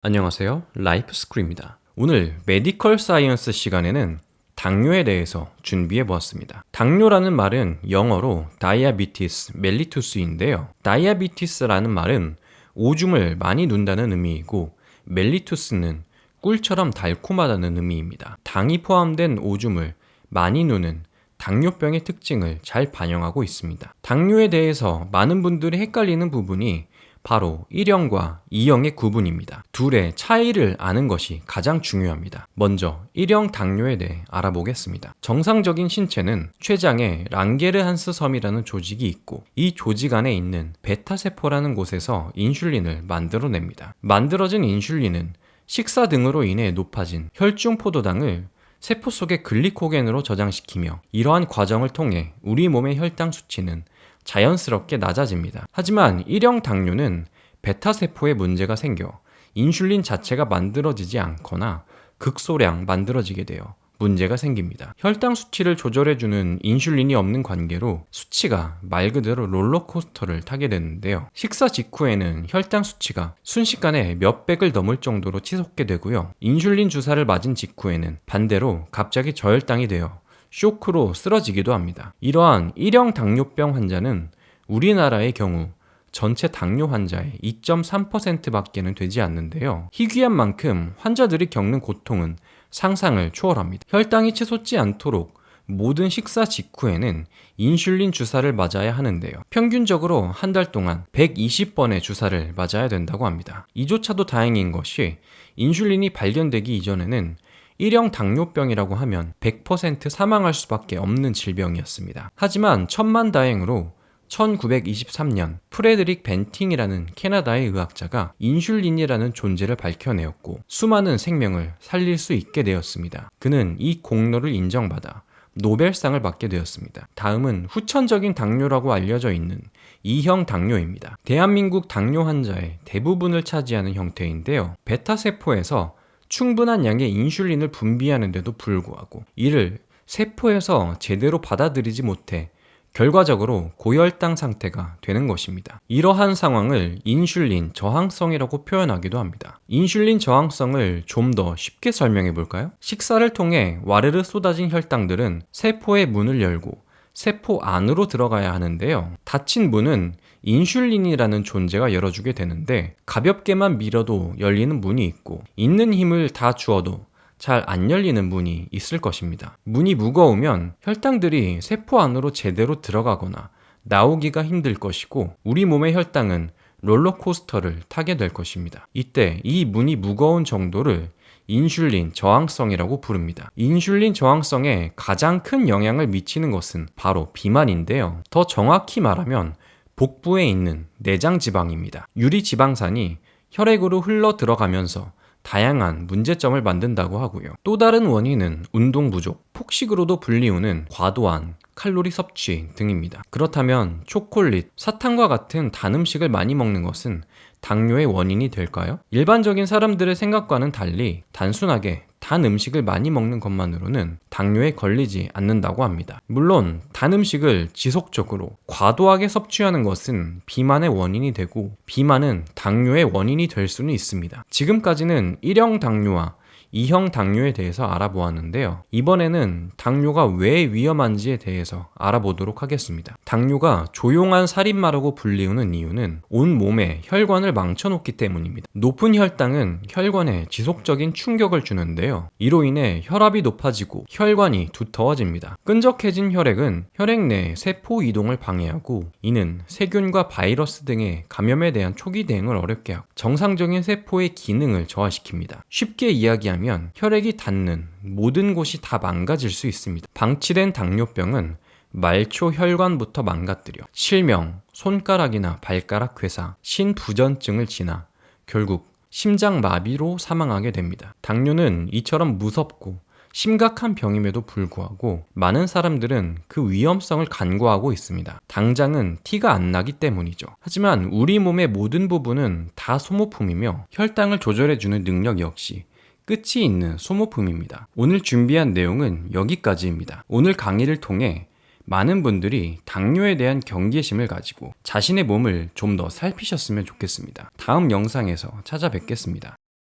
안녕하세요. 라이프스쿨입니다. 오늘 메디컬 사이언스 시간에는 당뇨에 대해서 준비해 보았습니다. 당뇨라는 말은 영어로 diabetes mellitus인데요. diabetes라는 말은 오줌을 많이 눈다는 의미이고 mellitus는 꿀처럼 달콤하다는 의미입니다. 당이 포함된 오줌을 많이 누는 당뇨병의 특징을 잘 반영하고 있습니다. 당뇨에 대해서 많은 분들이 헷갈리는 부분이 바로 1형과 2형의 구분입니다. 둘의 차이를 아는 것이 가장 중요합니다. 먼저 1형 당뇨에 대해 알아보겠습니다. 정상적인 신체는 췌장에 랑게르한스 섬이라는 조직이 있고 이 조직 안에 있는 베타세포라는 곳에서 인슐린을 만들어냅니다. 만들어진 인슐린은 식사 등으로 인해 높아진 혈중 포도당을 세포 속의 글리코겐으로 저장시키며 이러한 과정을 통해 우리 몸의 혈당 수치는 자연스럽게 낮아집니다. 하지만 1형 당뇨는 베타세포에 문제가 생겨 인슐린 자체가 만들어지지 않거나 극소량 만들어지게 되어 문제가 생깁니다. 혈당 수치를 조절해주는 인슐린이 없는 관계로 수치가 말 그대로 롤러코스터를 타게 되는데요. 식사 직후에는 혈당 수치가 순식간에 몇백을 넘을 정도로 치솟게 되고요. 인슐린 주사를 맞은 직후에는 반대로 갑자기 저혈당이 되어 쇼크로 쓰러지기도 합니다. 이러한 1형 당뇨병 환자는 우리나라의 경우 전체 당뇨 환자의 2.3%밖에는 되지 않는데요. 희귀한 만큼 환자들이 겪는 고통은 상상을 초월합니다. 혈당이 치솟지 않도록 모든 식사 직후에는 인슐린 주사를 맞아야 하는데요. 평균적으로 한 달 동안 120번의 주사를 맞아야 된다고 합니다. 이조차도 다행인 것이 인슐린이 발견되기 이전에는 1형 당뇨병이라고 하면 100% 사망할 수밖에 없는 질병이었습니다. 하지만 천만다행으로 1923년 프레드릭 벤팅이라는 캐나다의 의학자가 인슐린이라는 존재를 밝혀내었고 수많은 생명을 살릴 수 있게 되었습니다. 그는 이 공로를 인정받아 노벨상을 받게 되었습니다. 다음은 후천적인 당뇨라고 알려져 있는 2형 당뇨입니다. 대한민국 당뇨 환자의 대부분을 차지하는 형태인데요. 베타세포에서 충분한 양의 인슐린을 분비하는데도 불구하고 이를 세포에서 제대로 받아들이지 못해 결과적으로 고혈당 상태가 되는 것입니다. 이러한 상황을 인슐린 저항성이라고 표현하기도 합니다. 인슐린 저항성을 좀 더 쉽게 설명해 볼까요? 식사를 통해 와르르 쏟아진 혈당들은 세포의 문을 열고 세포 안으로 들어가야 하는데요. 닫힌 문은 인슐린이라는 존재가 열어주게 되는데 가볍게만 밀어도 열리는 문이 있고 있는 힘을 다 주어도 잘 안 열리는 문이 있을 것입니다. 문이 무거우면 혈당들이 세포 안으로 제대로 들어가거나 나오기가 힘들 것이고 우리 몸의 혈당은 롤러코스터를 타게 될 것입니다. 이때 이 문이 무거운 정도를 인슐린 저항성이라고 부릅니다. 인슐린 저항성에 가장 큰 영향을 미치는 것은 바로 비만인데요. 더 정확히 말하면 복부에 있는 내장 지방입니다. 유리 지방산이 혈액으로 흘러 들어가면서 다양한 문제점을 만든다고 하고요. 또 다른 원인은 운동 부족, 폭식으로도 불리우는 과도한 칼로리 섭취 등입니다. 그렇다면 초콜릿, 사탕과 같은 단 음식을 많이 먹는 것은 당뇨의 원인이 될까요? 일반적인 사람들의 생각과는 달리 단순하게 단 음식을 많이 먹는 것만으로는 당뇨에 걸리지 않는다고 합니다. 물론 단 음식을 지속적으로 과도하게 섭취하는 것은 비만의 원인이 되고 비만은 당뇨의 원인이 될 수는 있습니다. 지금까지는 1형 당뇨와 2형 당뇨에 대해서 알아보았는데요. 이번에는 당뇨가 왜 위험한지에 대해서 알아보도록 하겠습니다. 당뇨가 조용한 살인마라고 불리우는 이유는 온 몸에 혈관을 망쳐놓기 때문입니다. 높은 혈당은 혈관에 지속적인 충격을 주는데요. 이로 인해 혈압이 높아지고 혈관이 두터워집니다. 끈적해진 혈액은 혈액 내 세포 이동을 방해하고 이는 세균과 바이러스 등의 감염에 대한 초기 대응을 어렵게 하고 정상적인 세포의 기능을 저하시킵니다. 쉽게 이야기하면 혈액이 닿는 모든 곳이 다 망가질 수 있습니다. 방치된 당뇨병은 말초 혈관부터 망가뜨려 실명, 손가락이나 발가락 괴사, 신부전증을 지나 결국 심장마비로 사망하게 됩니다. 당뇨는 이처럼 무섭고 심각한 병임에도 불구하고 많은 사람들은 그 위험성을 간과하고 있습니다. 당장은 티가 안 나기 때문이죠. 하지만 우리 몸의 모든 부분은 다 소모품이며 혈당을 조절해주는 능력 역시 끝이 있는 소모품입니다. 오늘 준비한 내용은 여기까지입니다. 오늘 강의를 통해 많은 분들이 당뇨에 대한 경계심을 가지고 자신의 몸을 좀 더 살피셨으면 좋겠습니다. 다음 영상에서 찾아뵙겠습니다.